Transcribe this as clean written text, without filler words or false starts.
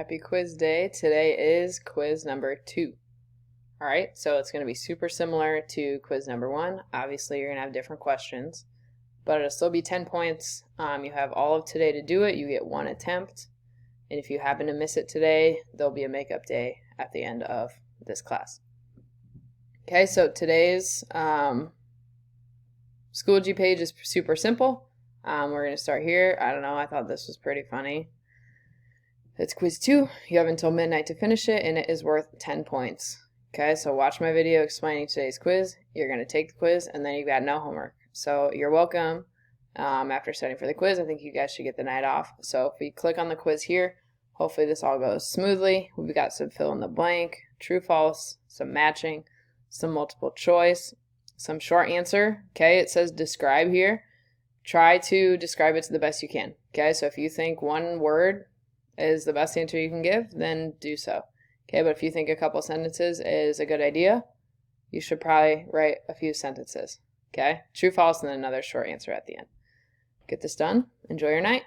Happy quiz day. Today is quiz number 2. All right, so it's going to be super similar to quiz number 1. Obviously, you're going to have different questions, but it'll still be 10 points. You have all of today to do it. You get 1 attempt. And if you happen to miss it today, there'll be a makeup day at the end of this class. Okay, so today's Schoology page is super simple. We're going to start here. I don't know, I thought this was pretty funny. It's quiz 2. You have until midnight to finish it, and it is worth 10 points. Okay, so watch my video explaining today's quiz. You're going to take the quiz, and then you've got no homework. So you're welcome. After studying for the quiz, I think you guys should get the night off. So if we click on the quiz here, hopefully this all goes smoothly. We've got some fill in the blank, true, false, some matching, some multiple choice, some short answer. Okay, it says describe here. Try to describe it to the best you can. Okay, so if you think one word is the best answer you can give, then do so. Okay, but if you think a couple sentences is a good idea, you should probably write a few sentences. Okay, true, false, and then another short answer at the end. Get this done. Enjoy your night.